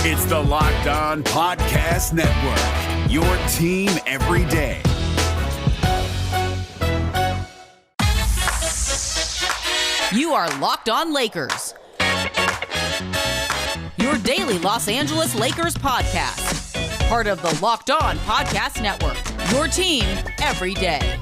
It's the Locked On Podcast Network, your team every day. You are Locked On Lakers, your daily Los Angeles Lakers podcast. Part of the Locked On Podcast Network, your team every day.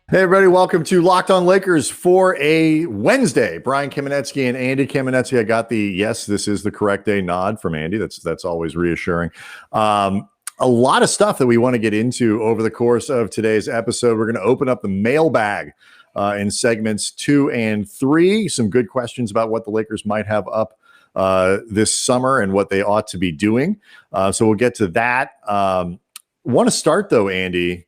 Hey, everybody. Welcome to Locked On Lakers for a Wednesday. Brian Kamenetsky and Andy Kamenetsky. I got the yes, this is the correct day nod from Andy. That's always reassuring. A lot of stuff that we want to get into over the course of today's episode. We're going to open up the mailbag in segments 2 and 3. Some good questions about what the Lakers might have up this summer and what they ought to be doing. So we'll get to that. Want to start, though, Andy,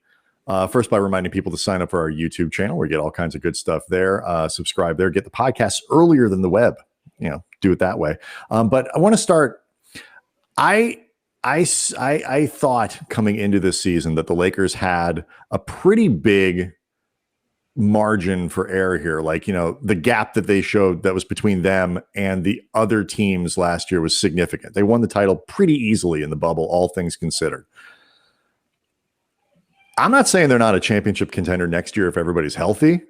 first by reminding people to sign up for our YouTube channel. We get all kinds of good stuff there. Subscribe there. Get the podcasts earlier than the web. Do it that way. But I want to start. I thought coming into this season that the Lakers had a pretty big margin for error here. Like, the gap that they showed that was between them and the other teams last year was significant. They won the title pretty easily in the bubble, all things considered. I'm not saying they're not a championship contender next year if everybody's healthy,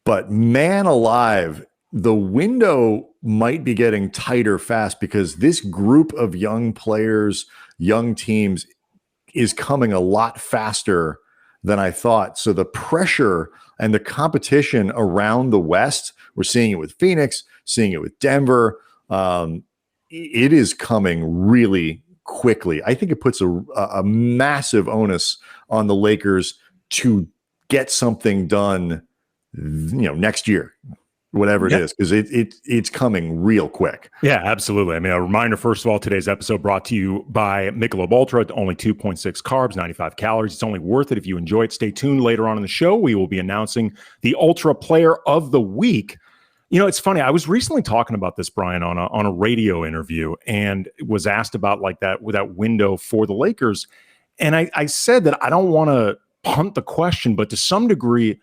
but man alive, the window might be getting tighter fast because this group of young players, young teams is coming a lot faster than I thought. So the pressure and the competition around the West, we're seeing it with Phoenix, seeing it with Denver. It is coming really quickly. I think it puts a massive onus on the Lakers to get something done, next year, whatever it is, because it's coming real quick. Yeah, absolutely. I mean, a reminder, first of all, today's episode brought to you by Michelob Ultra, only 2.6 carbs, 95 calories. It's only worth it if you enjoy it. Stay tuned. Later on in the show, we will be announcing the Ultra Player of the Week. It's funny. I was recently talking about this, Brian, on a radio interview, and was asked about that window for the Lakers. And I said that I don't want to punt the question, but to some degree,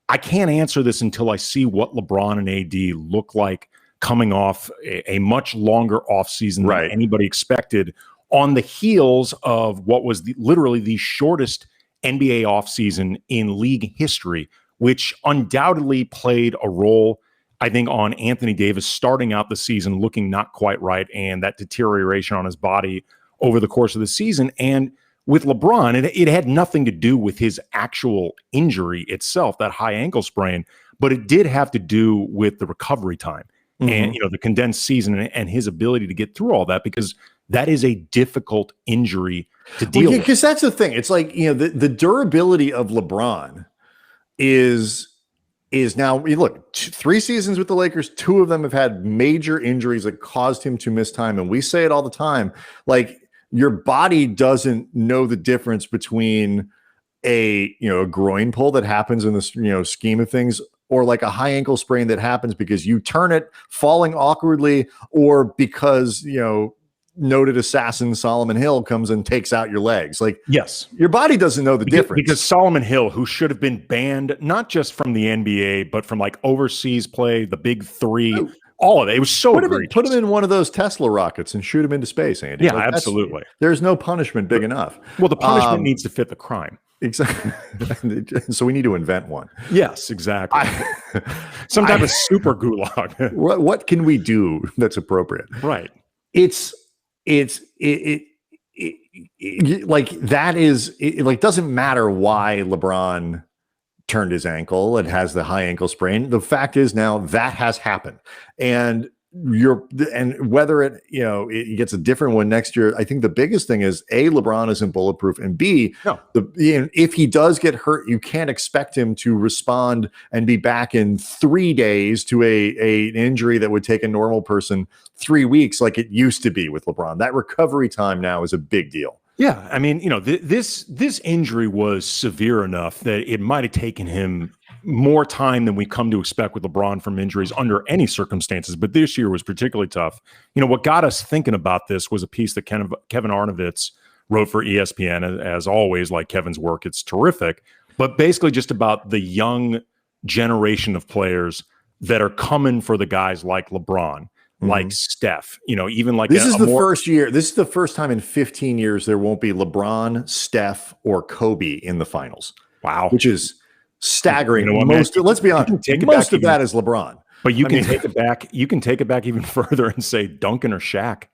I can't answer this until I see what LeBron and AD look like coming off a much longer offseason than anybody expected, on the heels of what was literally the shortest NBA offseason in league history, which undoubtedly played a role, I think, on Anthony Davis starting out the season looking not quite right, and that deterioration on his body over the course of the season. And with LeBron, it had nothing to do with his actual injury itself, that high ankle sprain, but it did have to do with the recovery time and, the condensed season and his ability to get through all that, because that is a difficult injury to deal with. Because that's the thing. It's like, the durability of LeBron is now, look, 3 seasons with the Lakers, 2 of them have had major injuries that caused him to miss time. And we say it all the time, like, your body doesn't know the difference between a groin pull that happens in the scheme of things, or like a high ankle sprain that happens because you turn it falling awkwardly, or because noted assassin Solomon Hill comes and takes out your legs. Like, yes, your body doesn't know the difference. Because Solomon Hill, who should have been banned not just from the NBA but from overseas play, the Big Three. All of it. It was so egregious. Put him in one of those Tesla rockets and shoot him into space, Andy. Yeah, absolutely. There's no punishment big enough. Well, the punishment needs to fit the crime. Exactly. So we need to invent one. Yes, exactly. Some type of super gulag. What can we do that's appropriate? Right. It's like, that is, like, doesn't matter why LeBron turned his ankle and has the high ankle sprain. The fact is now that has happened, and whether it gets a different one next year. I think the biggest thing is, A, LeBron isn't bulletproof, and B, if he does get hurt, you can't expect him to respond and be back in 3 days to an injury that would take a normal person 3 weeks, like it used to be with LeBron. That recovery time now is a big deal. Yeah, I mean, this injury was severe enough that it might have taken him more time than we come to expect with LeBron from injuries under any circumstances. But this year was particularly tough. What got us thinking about this was a piece that Kevin Arnovitz wrote for ESPN. As always, like Kevin's work, it's terrific. But basically just about the young generation of players that are coming for the guys like LeBron, like Steph, even like this is the first year. This is the first time in 15 years there won't be LeBron, Steph, or Kobe in the finals. Wow. Which is staggering. Let's be honest, most of that is LeBron. But you can take it back. You can take it back even further and say Duncan or Shaq.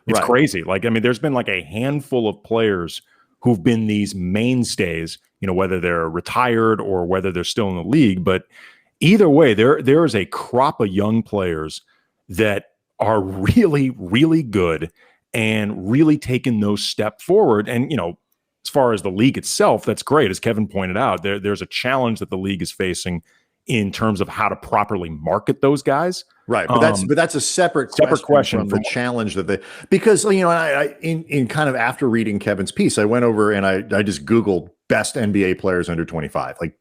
It's crazy. There's been like a handful of players who've been these mainstays, whether they're retired or whether they're still in the league. But either way, there is a crop of young players that are really, really good and really taking those step forward. And, as far as the league itself, that's great. As Kevin pointed out, there's a challenge that the league is facing in terms of how to properly market those guys. Right. But that's a separate question from the challenge because, in kind of after reading Kevin's piece, I went over and I just Googled best NBA players under 25. Like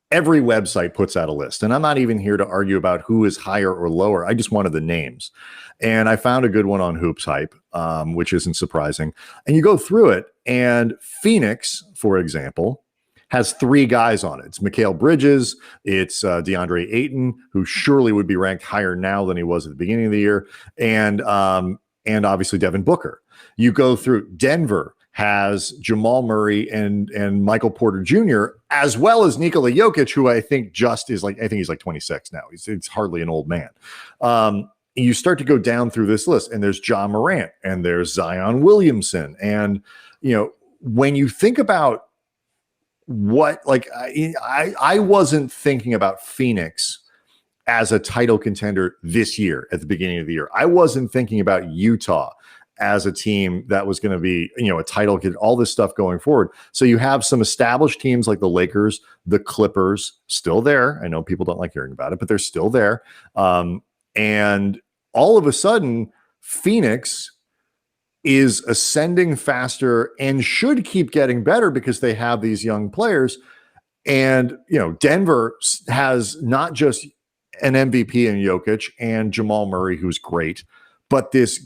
every website puts out a list, and I'm not even here to argue about who is higher or lower. I just wanted the names, and I found a good one on Hoops Hype, which isn't surprising. And you go through it, and Phoenix, for example, has 3 guys on it. It's Mikal Bridges, it's DeAndre Ayton, who surely would be ranked higher now than he was at the beginning of the year, and obviously Devin Booker. You go through Denver has Jamal Murray and Michael Porter Jr., as well as Nikola Jokic, who I think he's like 26 now. He's hardly an old man. You start to go down through this list, and there's Ja Morant, and there's Zion Williamson. And, when you think about I wasn't thinking about Phoenix as a title contender this year at the beginning of the year. I wasn't thinking about Utah as a team that was going to be, a title, all this stuff going forward. So you have some established teams like the Lakers, the Clippers, still there. I know people don't like hearing about it, but they're still there. And all of a sudden, Phoenix is ascending faster and should keep getting better because they have these young players. And, Denver has not just an MVP in Jokic and Jamal Murray, who's great, but this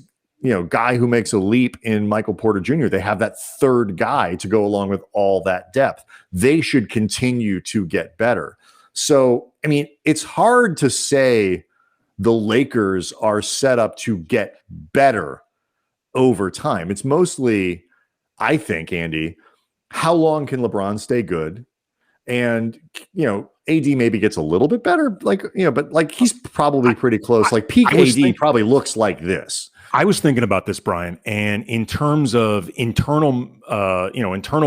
guy who makes a leap in Michael Porter Jr. They have that third guy to go along with all that depth. They should continue to get better. So, it's hard to say the Lakers are set up to get better over time. It's mostly, I think, Andy, how long can LeBron stay good? And, AD maybe gets a little bit better, but he's probably pretty close. Peak AD probably looks like this. I was thinking about this, Brian, and in terms of internal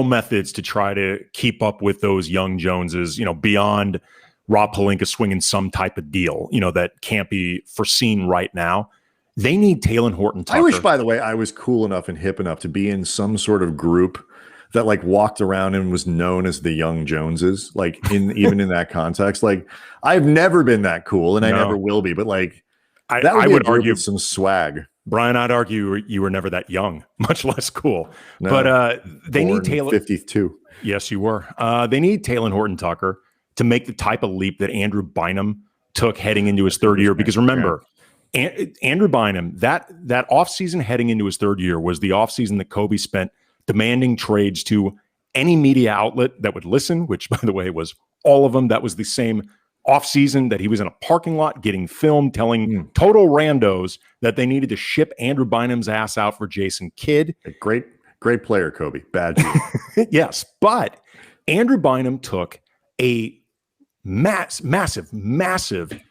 methods to try to keep up with those young Joneses, beyond Rob Pelinka swinging some type of deal, that can't be foreseen right now. They need Talen Horton-Tucker. I wish, by the way, I was cool enough and hip enough to be in some sort of group that walked around and was known as the Young Joneses, even in that context. I've never been that cool, and I never will be. But I would argue with some swag. Brian, I'd argue you were never that young, much less cool. No, but they need Talen 52. Yes, you were. They need Talen Horton-Tucker to make the type of leap that Andrew Bynum took heading into his third year. Because remember, Andrew Bynum, that offseason heading into his third year was the offseason that Kobe spent demanding trades to any media outlet that would listen, which, by the way, was all of them. That was the same offseason that he was in a parking lot getting filmed, telling total randos that they needed to ship Andrew Bynum's ass out for Jason Kidd. A great player, Kobe. Bad. Yes, but Andrew Bynum took a massive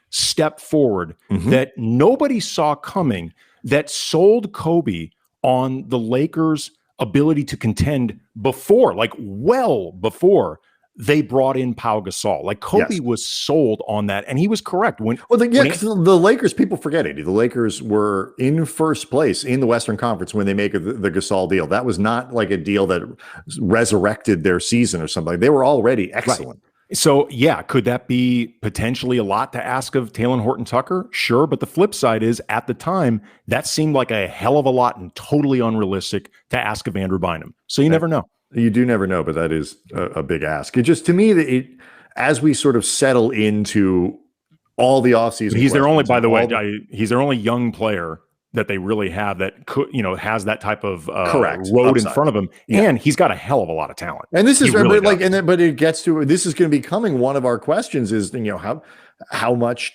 step forward that nobody saw coming, that sold Kobe on the Lakers' ability to contend before, well before they brought in Pau Gasol. Kobe was sold on that, and he was correct. The Lakers, people forget it. The Lakers were in first place in the Western Conference when they make the Gasol deal. That was not a deal that resurrected their season or something. They were already excellent. Right. So, could that be potentially a lot to ask of Talen Horton-Tucker? Sure, but the flip side is, at the time, that seemed like a hell of a lot and totally unrealistic to ask of Andrew Bynum. So you never know. You do never know, but that is a big ask. It just, to me, as we sort of settle into all the offseason, he's their only, by the way, he's their only young player that they really have that could, has that type of road in front of him, and he's got a hell of a lot of talent. And this is really but it gets to, this is going to be becoming one of our questions: is how much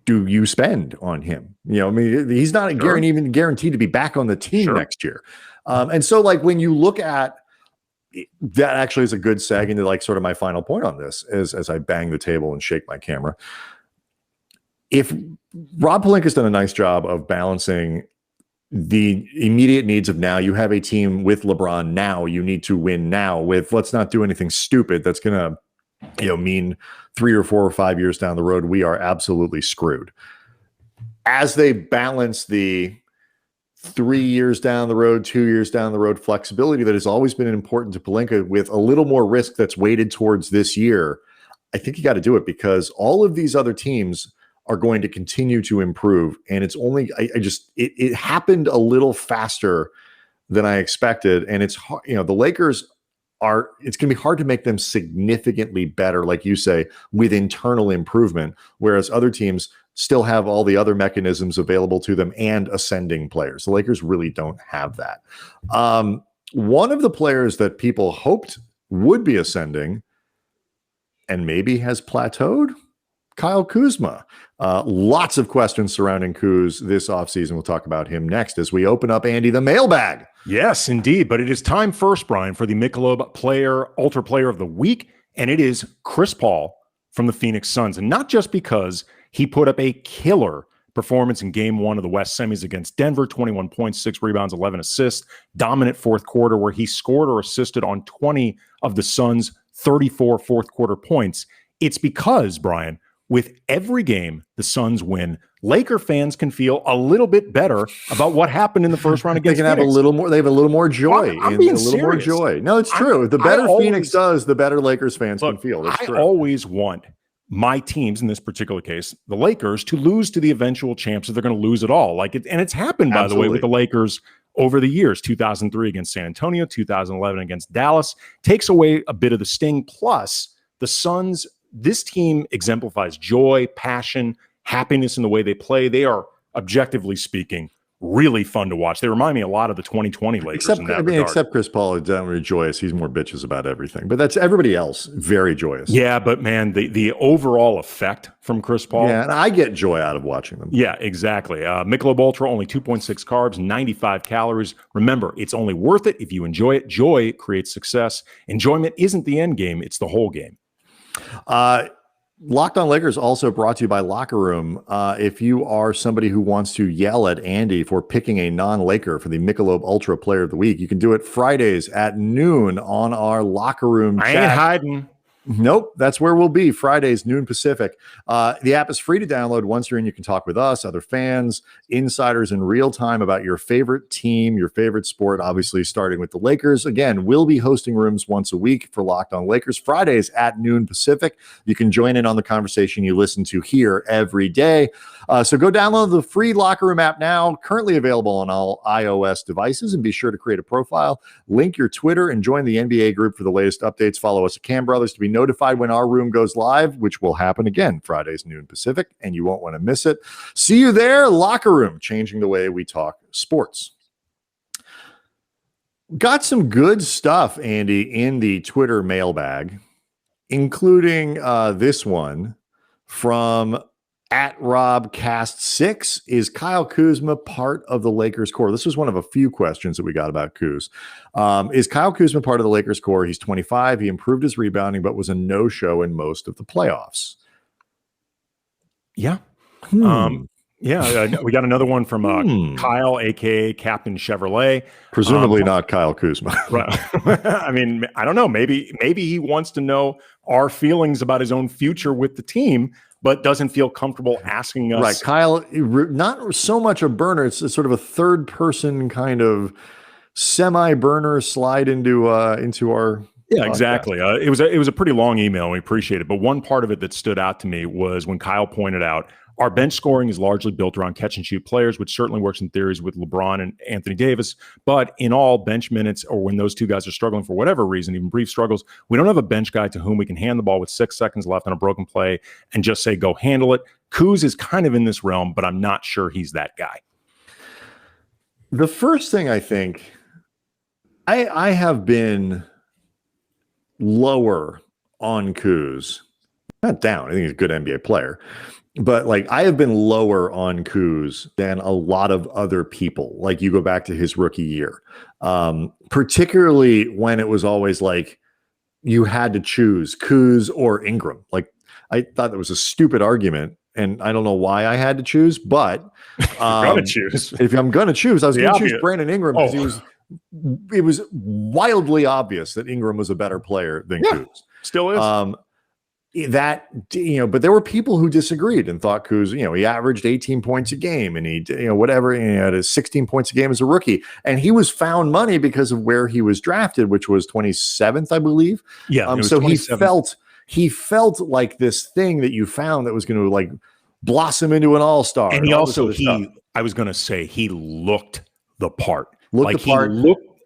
do you spend on him? I mean, he's not even guaranteed to be back on the team next year. And so like when you look at that, actually is a good seg into like sort of my final point on this is as I bang the table and shake my camera. If Rob Pelinka's done a nice job of balancing the immediate needs of now, you have a team with LeBron now, you need to win now with let's not do anything stupid that's going to mean 3 or 4 or 5 years down the road, we are absolutely screwed. As they balance the 3 years down the road, 2 years down the road flexibility that has always been important to Pelinka with a little more risk that's weighted towards this year, I think you got to do it because all of these other teams are going to continue to improve. And it's only, it happened a little faster than I expected. And it's hard, the Lakers it's going to be hard to make them significantly better, like you say, with internal improvement, whereas other teams still have all the other mechanisms available to them and ascending players. The Lakers really don't have that. One of the players that people hoped would be ascending and maybe has plateaued, Kyle Kuzma. Lots of questions surrounding Kuz this offseason. We'll talk about him next as we open up, Andy, the mailbag. Yes, indeed. But it is time first, Brian, for the Michelob Ultra Player of the Week. And it is Chris Paul from the Phoenix Suns. And not just because he put up a killer performance in game 1 of the West semis against Denver, 21 points, 6 rebounds, 11 assists, dominant fourth quarter where he scored or assisted on 20 of the Suns' 34 fourth quarter points. It's because, Brian, with every game the Suns win, Laker fans can feel a little bit better about what happened in the first round against They can Phoenix. have a little more. They have a little more joy. I'm being a little more serious. joy. No, it's true. The better Phoenix does, the better Lakers fans can feel. It's true. I always want my teams, in this particular case, the Lakers, to lose to the eventual champs if they're going to lose it all. And it's happened, by the way, with the Lakers over the years. 2003 against San Antonio, 2011 against Dallas. Takes away a bit of the sting. Plus, the Suns, this team exemplifies joy, passion, happiness in the way they play. They are, objectively speaking, really fun to watch. They remind me a lot of the 2020 Lakers. Except Chris Paul is down joyous. He's more bitches about everything. But that's everybody else very joyous. Yeah, but man, the overall effect from Chris Paul. Yeah, and I get joy out of watching them. Yeah, exactly. Michelob Ultra, only 2.6 carbs, 95 calories. Remember, it's only worth it if you enjoy it. Joy creates success. Enjoyment isn't the end game. It's the whole game. Locked on Lakers also brought to you by Locker Room. If you are somebody who wants to yell at Andy for picking a non-Laker for the Michelob Ultra Player of the Week, you can do it Fridays at noon on our Locker Room chat. I ain't hiding. Nope, that's where we'll be, Fridays, noon Pacific. The app is free to download. Once you're in, you can talk with us, other fans, insiders in real time about your favorite team, your favorite sport, obviously starting with the Lakers. Again, we'll be hosting rooms once a week for Locked on Lakers, Fridays at noon Pacific. You can join in on the conversation you listen to here every day. So go download the free Locker Room app now, currently available on all iOS devices, and be sure to create a profile, link your Twitter, and join the NBA group for the latest updates. Follow us at Cam Brothers to be notified when our room goes live, which will happen again Fridays, noon Pacific, and you won't want to miss it. See you there. Locker Room, changing the way we talk sports. Got some good stuff, Andy, in the Twitter mailbag, including this one from @RobCast6. Is Kyle Kuzma part of the Lakers core? This was one of a few questions that we got about Kuz. Is Kyle Kuzma part of the Lakers core? He's 25. He improved his rebounding, but was a no-show in most of the playoffs. Yeah. We got another one from Kyle, a.k.a. Captain Chevrolet. Presumably not Kyle Kuzma. Right. I mean, I don't know. Maybe he wants to know our feelings about his own future with the team, but doesn't feel comfortable asking us. Right. Kyle, not so much a burner. It's sort of a third person kind of semi-burner slide into our. Yeah, exactly. It was a pretty long email, and we appreciate it. But one part of it that stood out to me was when Kyle pointed out our bench scoring is largely built around catch and shoot players, which certainly works in theories with LeBron and Anthony Davis. But in all bench minutes, or when those two guys are struggling for whatever reason, even brief struggles, we don't have a bench guy to whom we can hand the ball with 6 seconds left on a broken play and just say, go handle it. Kuz is kind of in this realm, but I'm not sure he's that guy. The first thing I think, I have been lower on Kuz not down. I think he's a good NBA player. But like I have been lower on Kuz than a lot of other people. Like you go back to his rookie year, particularly when it was always like you had to choose Kuz or Ingram. Like I thought that was a stupid argument, and I don't know why I had to choose. But if I'm going to choose, I was going to choose Brandon Ingram because it was wildly obvious that Ingram was a better player than Kuz. Still is. But there were people who disagreed and thought Kuz, he averaged 18 points a game and he had 16 points a game as a rookie. And he was found money because of where he was drafted, which was 27th, I believe. Yeah. So he felt like this thing that you found that was going to like blossom into an all-star. And I was going to say he looked the part. He looked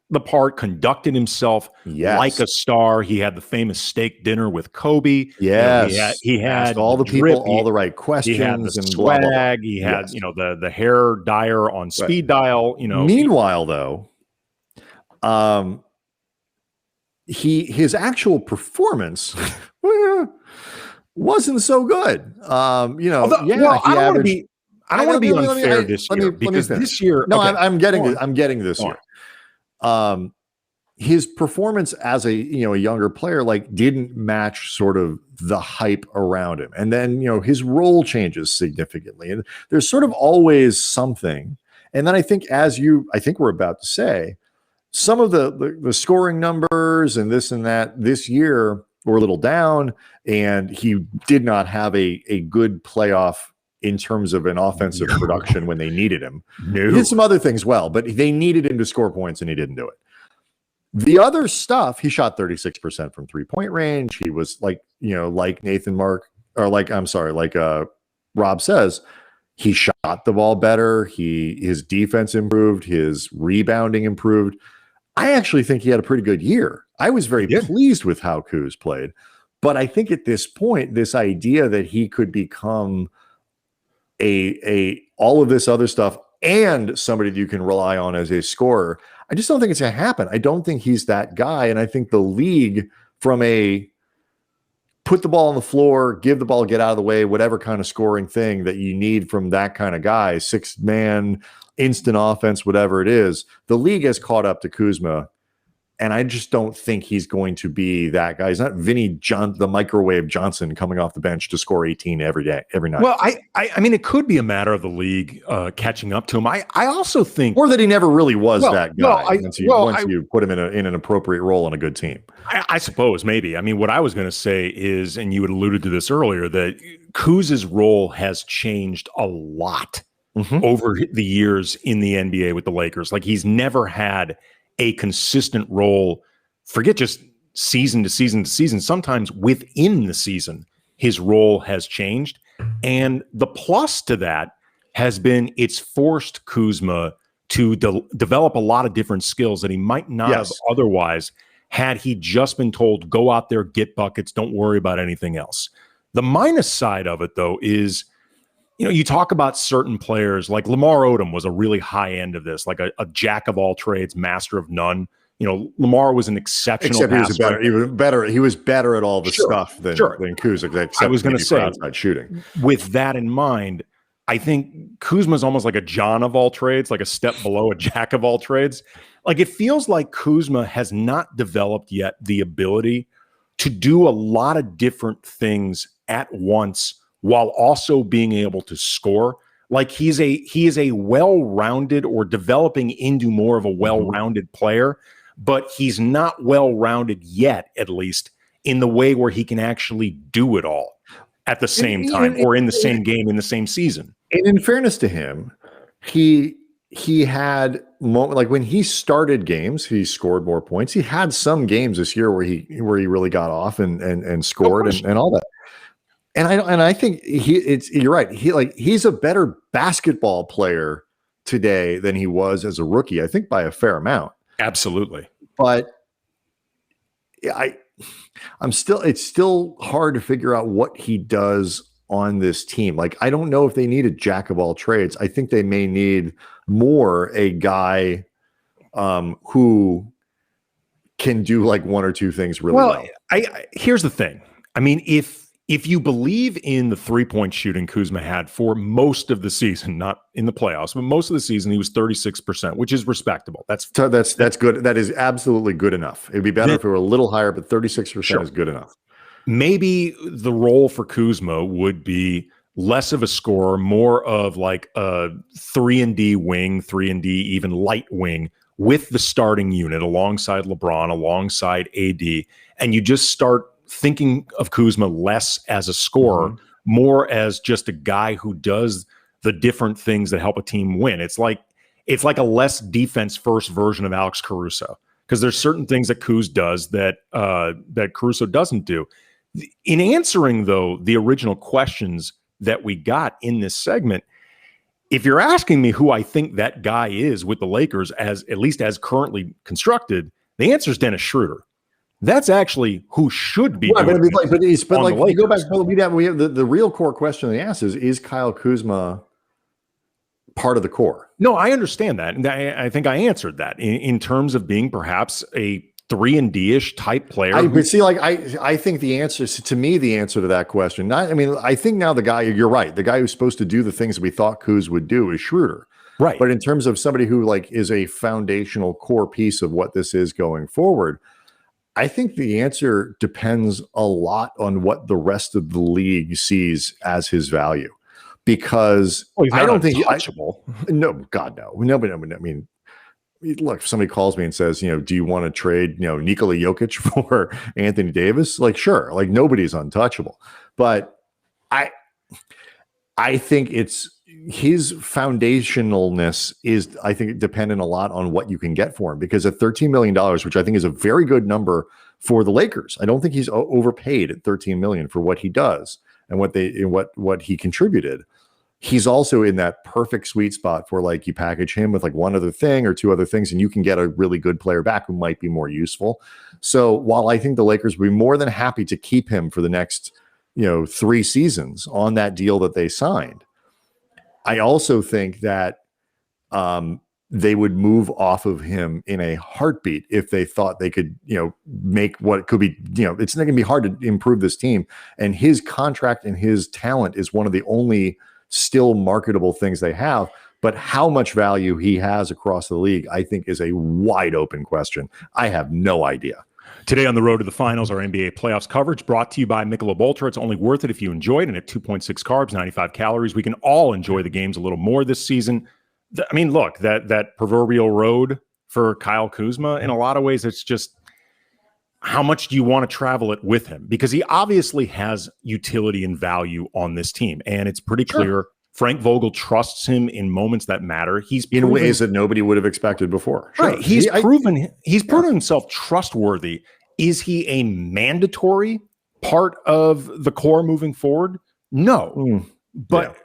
the part, conducted himself like a star. He had the famous steak dinner with Kobe. Yes. He had all the people, all the right questions. He had the swag. Blah, blah, blah. He had, the hair dyer on speed dial. Meanwhile, though, his actual performance wasn't so good. I don't want to be unfair this year because this year. No, okay. I'm getting this year. His performance as a younger player like didn't match sort of the hype around him, and then his role changes significantly, and there's sort of always something. And then I think we're about to say, some of the scoring numbers and this and that this year were a little down, and he did not have a good playoff in terms of an offensive production when they needed him. No. He did some other things well, but they needed him to score points and he didn't do it. The other stuff, he shot 36% from 3-point range. He was like Rob says, he shot the ball better. His defense improved. His rebounding improved. I actually think he had a pretty good year. I was very pleased with how Kuz played. But I think at this point, this idea that he could become all of this other stuff and somebody that you can rely on as a scorer, I just don't think it's going to happen. I don't think he's that guy. And I think the league, from a put the ball on the floor, give the ball, get out of the way, whatever kind of scoring thing that you need from that kind of guy, 6-man, instant offense, whatever it is, the league has caught up to Kuzma. And I just don't think he's going to be that guy. He's not the microwave Johnson coming off the bench to score 18 every night. Well, I mean, it could be a matter of the league catching up to him. I also think, or that he never really was that guy once you put him in an appropriate role on a good team. I suppose maybe. I mean, what I was going to say is, and you had alluded to this earlier, that Kuz's role has changed a lot over the years in the NBA with the Lakers. Like, he's never had a consistent role, forget just season to season to season. Sometimes within the season, his role has changed. And the plus to that has been it's forced Kuzma to develop a lot of different skills that he might not have otherwise had he just been told, go out there, get buckets, don't worry about anything else. The minus side of it, though, is, you talk about certain players like Lamar Odom was a really high end of this, like a jack of all trades, master of none. Lamar was an exceptional passer. He was better at all the stuff than Kuz. I was going to say, outside shooting. With that in mind, I think Kuzma's almost like a John of all trades, like a step below a jack of all trades. Like, it feels like Kuzma has not developed yet the ability to do a lot of different things at once, while also being able to score. Like, he is a well-rounded, or developing into more of a well-rounded player, but he's not well-rounded yet, at least in the way where he can actually do it all at the same time, or in the same game, in the same season. And in fairness to him, he had like when he started games, he scored more points. He had some games this year where he really got off and scored and all that. And I think you're right. He's a better basketball player today than he was as a rookie, I think, by a fair amount. Absolutely. But it's still hard to figure out what he does on this team. Like, I don't know if they need a jack of all trades. I think they may need more a guy who can do like one or two things really well. Here's the thing. I mean, if if you believe in the 3-point shooting Kuzma had for most of the season, not in the playoffs, but most of the season, he was 36%, which is respectable. That's good. That is absolutely good enough. It'd be better if it were a little higher, but 36% is good enough. Maybe the role for Kuzma would be less of a scorer, more of like a 3-and-D wing, 3-and-D, even light wing with the starting unit alongside LeBron, alongside AD, and you just start thinking of Kuzma less as a scorer, more as just a guy who does the different things that help a team win. It's like a less defense first version of Alex Caruso, because there's certain things that Kuz does that Caruso doesn't do. In answering, though, the original questions that we got in this segment, if you're asking me who I think that guy is with the Lakers, at least as currently constructed, the answer is Dennis Schroeder. That's actually who should be. Right, but you go back. We have the real core question they asked is Kyle Kuzma part of the core? No, I understand that, and I think I answered that in terms of being perhaps a 3-and-D-ish type player. I think the answer to that question. I think now the guy, you're right, the guy who's supposed to do the things we thought Kuz would do is Schroeder. Right. But in terms of somebody who is a foundational core piece of what this is going forward, I think the answer depends a lot on what the rest of the league sees as his value, because I don't think untouchable. No, God, no. Nobody. I mean, look, if somebody calls me and says, do you want to trade, Nikola Jokic for Anthony Davis? Sure. Nobody's untouchable, but I think it's his foundationalness is, I think, dependent a lot on what you can get for him, because at $13 million, which I think is a very good number for the Lakers, I don't think he's overpaid at $13 million for what he does and what he contributed. He's also in that perfect sweet spot for you package him with one other thing or two other things, and you can get a really good player back who might be more useful. So while I think the Lakers would be more than happy to keep him for the next 3 seasons on that deal that they signed, I also think that they would move off of him in a heartbeat if they thought they could, make what could be, it's not going to be hard to improve this team. And his contract and his talent is one of the only still marketable things they have. But how much value he has across the league, I think, is a wide open question. I have no idea. Today on the road to the finals, our NBA playoffs coverage brought to you by Michelob Ultra. It's only worth it if you enjoy it. And at 2.6 carbs, 95 calories, we can all enjoy the games a little more this season. Look, that proverbial road for Kyle Kuzma, in a lot of ways, it's just how much do you want to travel it with him? Because he obviously has utility and value on this team. And it's pretty clear Frank Vogel trusts him in moments that matter. He's in ways that nobody would have expected before. Sure. Right. He's proven himself trustworthy. Is he a mandatory part of the core moving forward? No. But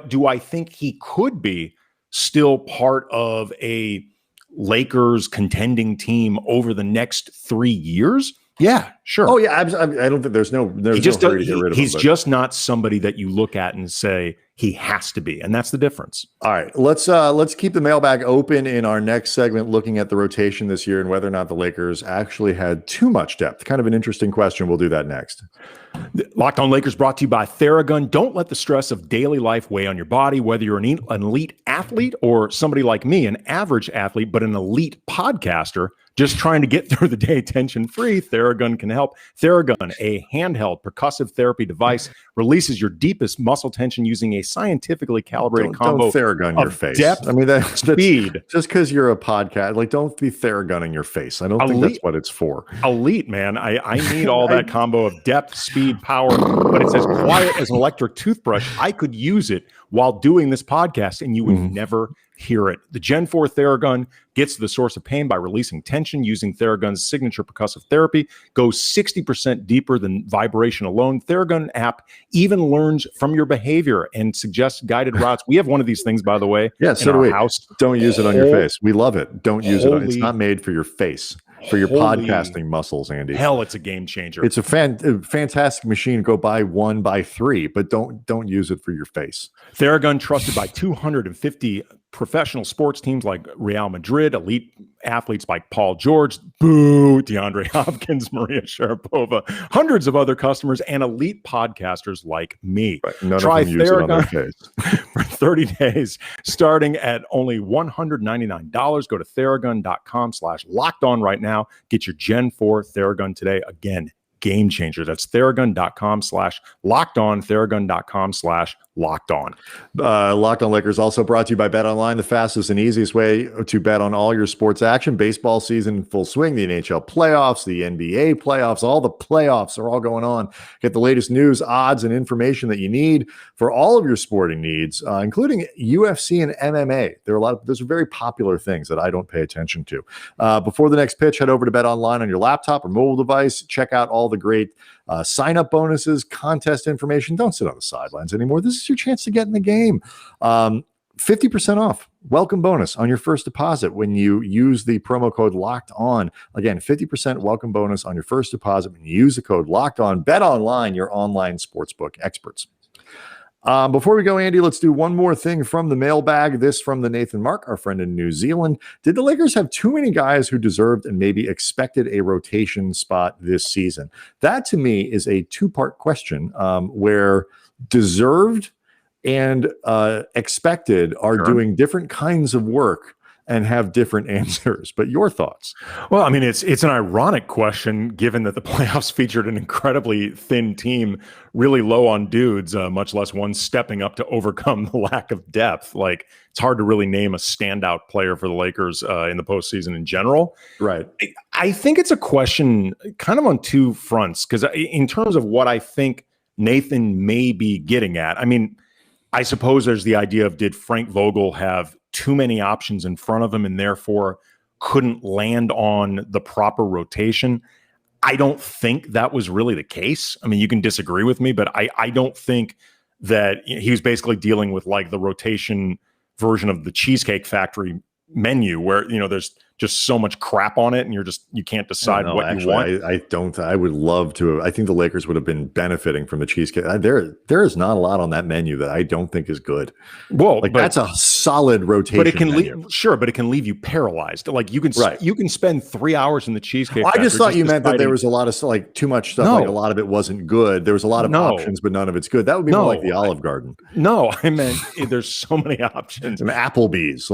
do I think he could be still part of a Lakers contending team over the next 3 years? Yeah, sure. Oh yeah, I don't think there's no hurry to get rid of him. He's just not somebody that you look at and say he has to be, and that's the difference. All right, let's keep the mailbag open in our next segment, looking at the rotation this year and whether or not the Lakers actually had too much depth. Kind of an interesting question. We'll do that next. Locked On Lakers brought to you by Theragun. Don't let the stress of daily life weigh on your body, whether you're an elite athlete or somebody like me, an average athlete, but an elite podcaster just trying to get through the day tension-free. Theragun can help. Theragun, a handheld percussive therapy device, releases your deepest muscle tension using a scientifically calibrated combo. Don't Theragun your face. Depth, that's speed. Just because you're a podcast, don't be Theragunning your face. I don't think that's what it's for. Elite, man. I need all that combo of depth, speed, power, but it's as quiet as an electric toothbrush. I could use it while doing this podcast, and you would never hear it. The Gen 4 Theragun gets to the source of pain by releasing tension using Theragun's signature percussive therapy, goes 60% deeper than vibration alone. Theragun app even learns from your behavior and suggests guided routes. We have one of these things, by the way. Yeah, so do we. House. Don't use it on your face. We love it. Don't use it. It's not made for your face. For your podcasting muscles, Andy. Hell, it's a game changer. It's a fantastic machine. Go buy 1, buy 3, but don't use it for your face. Theragun, trusted by 250 professional sports teams like Real Madrid, elite athletes like Paul George, boo, DeAndre Hopkins, Maria Sharapova, hundreds of other customers, and elite podcasters like me. Right. None Try of them use it on their Theragun face. for 30 days, starting at only $199. Go to Theragun.com/lockedon right now. Get your Gen 4 Theragun today. Again, game changer. That's Theragun.com/lockedon, Theragun.com/lockedon. Locked On Lakers also brought to you by BetOnline, the fastest and easiest way to bet on all your sports action. Baseball season in full swing, the NHL playoffs, the NBA playoffs, all the playoffs are all going on. Get the latest news, odds, and information that you need for all of your sporting needs, including UFC and MMA. Those are very popular things that I don't pay attention to. Before the next pitch, head over to BetOnline on your laptop or mobile device. Check out all the great sign-up bonuses, contest information. Don't sit on the sidelines anymore. This is your chance to get in the game. 50% off. Welcome bonus on your first deposit when you use the promo code Locked On. Again, 50% welcome bonus on your first deposit when you use the code Locked On. Bet Online, your online sportsbook experts. Before we go, Andy, let's do one more thing from the mailbag. This from the Nathan Mark, our friend in New Zealand. Did the Lakers have too many guys who deserved and maybe expected a rotation spot this season? That, to me, is a two-part question where deserved and expected are doing different kinds of work and have different answers. But your thoughts? Well, I mean, it's an ironic question given that the playoffs featured an incredibly thin team, really low on dudes, much less one stepping up to overcome the lack of depth. Like, it's hard to really name a standout player for the Lakers in the postseason in general. Right. I think it's a question kind of on two fronts, because in terms of what I think Nathan may be getting at, I mean, I suppose there's the idea of, did Frank Vogel have too many options in front of him and therefore couldn't land on the proper rotation? I don't think that was really the case. I mean, you can disagree with me, but I don't think that he was basically dealing with like the rotation version of the Cheesecake Factory menu where, there's just so much crap on it and you can't decide what you want. I would love to. I think the Lakers would have been benefiting from the cheesecake. There is not a lot on that menu that I don't think is good. Well, that's a solid rotation. But it can but it can leave you paralyzed. Like you can spend 3 hours in the Cheesecake Factory. I just thought you meant that there was a lot of too much stuff. No. Like a lot of it wasn't good. There was a lot of options, but none of it's good. That would be more like the Olive Garden. No, I meant there's so many options. And Applebee's.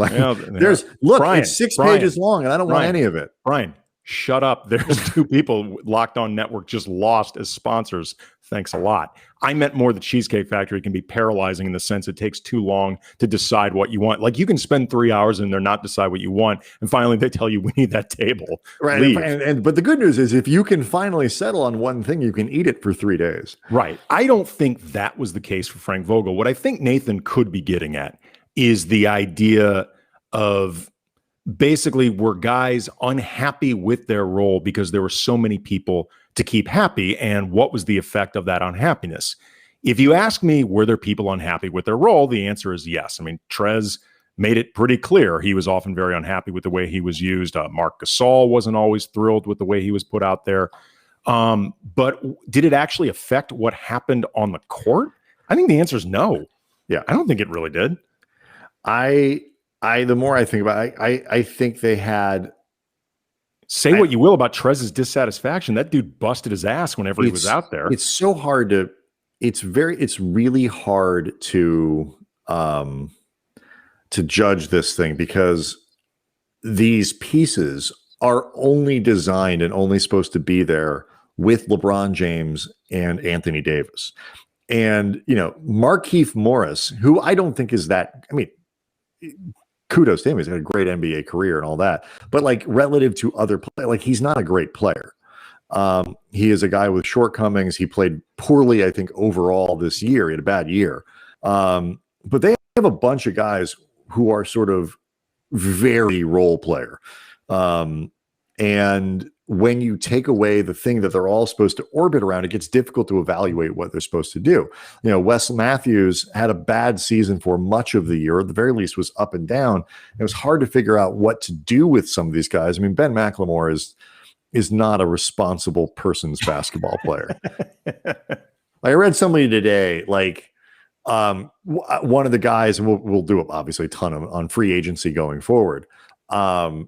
Brian, it's 6 pages long. And I don't want any of it. Brian, shut up. There's two people Locked On Network just lost as sponsors. Thanks a lot. I meant more the Cheesecake Factory can be paralyzing in the sense it takes too long to decide what you want. Like, you can spend 3 hours in there, not decide what you want, and finally they tell you, we need that table. Right. But the good news is, if you can finally settle on one thing, you can eat it for 3 days. Right. I don't think that was the case for Frank Vogel. What I think Nathan could be getting at is the idea of, basically, were guys unhappy with their role because there were so many people to keep happy, and what was the effect of that unhappiness? If you ask me, were there people unhappy with their role? The answer is yes. I mean, Trez made it pretty clear he was often very unhappy with the way he was used. Marc Gasol wasn't always thrilled with the way he was put out there. But did it actually affect what happened on the court? I think the answer is no. Yeah, I don't think it really did. The more I think about it, I think they had. Say what you will about Trez's dissatisfaction. That dude busted his ass whenever he was out there. It's so hard to. It's really hard to judge this thing, because these pieces are only designed and only supposed to be there with LeBron James and Anthony Davis, and Markieff Morris, who I don't think is that. I mean, kudos to him. He's had a great NBA career and all that. But like, relative to other players, like, he's not a great player. He is a guy with shortcomings. He played poorly, I think, overall this year. He had a bad year. But they have a bunch of guys who are sort of very role player. And when you take away the thing that they're all supposed to orbit around, it gets difficult to evaluate what they're supposed to do. Wes Matthews had a bad season for much of the year, or at the very least was up and down. It was hard to figure out what to do with some of these guys. I mean, Ben McLemore is not a responsible person's basketball player. I read somebody today, like, one of the guys, and we'll do obviously a ton on free agency going forward, that,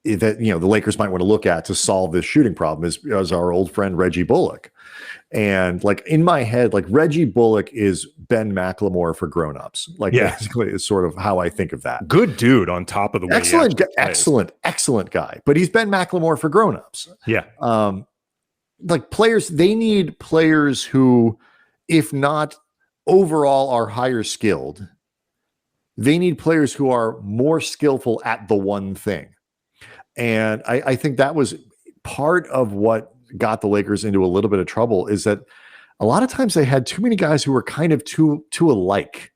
the Lakers might want to look at to solve this shooting problem is our old friend Reggie Bullock. And like in my head, like Reggie Bullock is Ben McLemore for grownups. Like basically is sort of how I think of that. Good dude on top of the way excellent guy. But he's Ben McLemore for grownups. Yeah. Like players, they need players who, if not overall, are higher skilled. They need players who are more skillful at the one thing. And I think that was part of what got the Lakers into a little bit of trouble, is that a lot of times they had too many guys who were kind of too alike.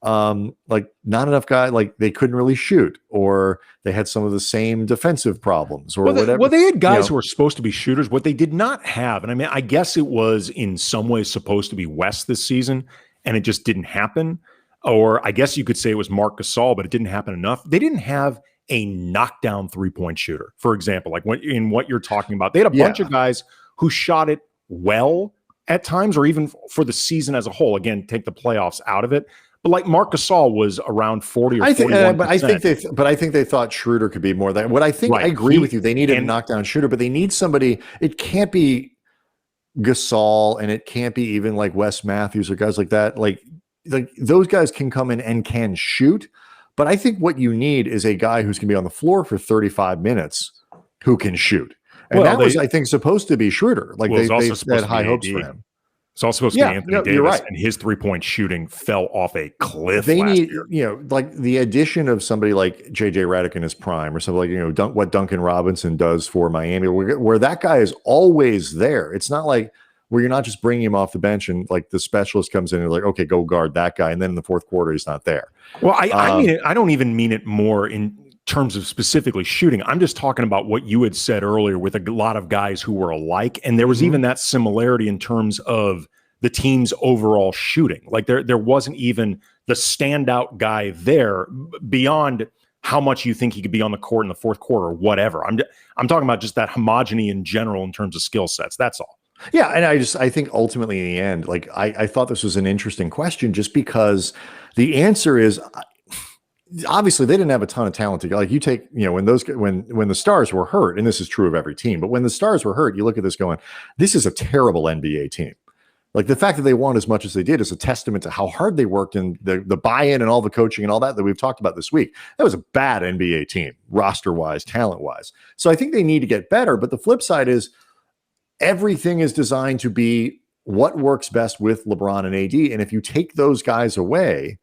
Like not enough guys, like they couldn't really shoot, or they had some of the same defensive problems or whatever. Well, they had guys who were supposed to be shooters. What they did not have, and I mean, I guess it was in some ways supposed to be West this season, and it just didn't happen. Or I guess you could say it was Marc Gasol, but it didn't happen enough. They didn't have a knockdown three-point shooter, for example, like what you're talking about. They had a bunch of guys who shot it well at times, or even for the season as a whole. Again, take the playoffs out of it. But like Marc Gasol was around 40 or 41%. But I think they thought Schroeder could be more than what I think. Right. I agree with you. They needed a knockdown shooter, but they need somebody. It can't be Gasol, and it can't be even like Wes Matthews or guys like that. Like those guys can come in and can shoot. But I think what you need is a guy who's going to be on the floor for 35 minutes who can shoot. And that was, I think, supposed to be Schroeder. Like they had high hopes for him. It's all supposed to be Anthony Davis, and his three-point shooting fell off a cliff. They need, like the addition of somebody like JJ Redick in his prime, or something like, what Duncan Robinson does for Miami, where that guy is always there. It's not like where you're not just bringing him off the bench and like the specialist comes in and like, okay, go guard that guy, and then in the fourth quarter he's not there. Well, I mean it. I don't even mean it more in terms of specifically shooting. I'm just talking about what you had said earlier with a lot of guys who were alike, and there was even that similarity in terms of the team's overall shooting. Like there wasn't even the standout guy there beyond how much you think he could be on the court in the fourth quarter or whatever. I'm talking about just that homogeny in general in terms of skill sets. That's all. Yeah, and I think ultimately in the end, like I thought this was an interesting question, just because the answer is obviously they didn't have a ton of talent to go. Like you take, when the stars were hurt, and this is true of every team, but when the stars were hurt, you look at this going, this is a terrible NBA team. Like the fact that they won as much as they did is a testament to how hard they worked and the buy-in and all the coaching and all that we've talked about this week. That was a bad NBA team, roster-wise, talent-wise. So I think they need to get better. But the flip side is everything is designed to be what works best with LeBron and AD. And if you take those guys away,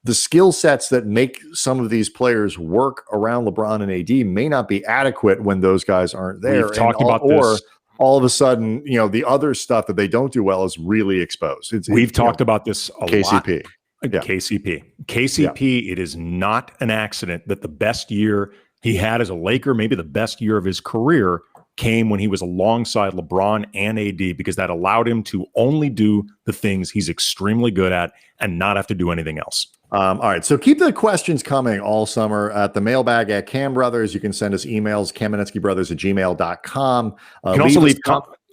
the skill sets that make some of these players work around LeBron and AD may not be adequate when those guys aren't there. We've talked about this. All of a sudden, the other stuff that they don't do well is really exposed. We've talked about this a lot. KCP. KCP, it is not an accident that the best year he had as a Laker, maybe the best year of his career, came when he was alongside LeBron and AD, because that allowed him to only do the things he's extremely good at and not have to do anything else. All right. So keep the questions coming all summer at the mailbag at Cam Brothers. You can send us emails, KamenetskyBrothers@gmail.com. You can also leave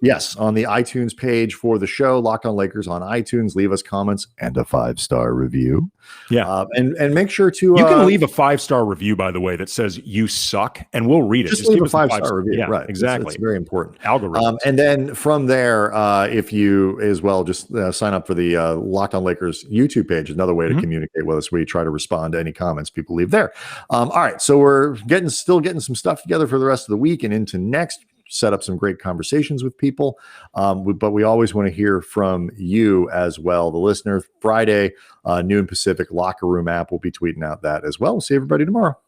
Yes, on the iTunes page for the show, Locked On Lakers on iTunes. Leave us comments and a 5-star review. Yeah. And make sure to... You can leave a 5-star review, by the way, that says you suck, and we'll read it. Just leave a 5-star review. Yeah, right. Exactly. It's very important. Algorithm. And then from there, if you as well, just sign up for the Locked On Lakers YouTube page, another way to communicate with us. We try to respond to any comments people leave there. All right. So we're still getting some stuff together for the rest of the week and into next. Set up some great conversations with people. But we always want to hear from you as well. The listener, Friday, noon Pacific, Locker Room app. We'll be tweeting out that as well. We'll see everybody tomorrow.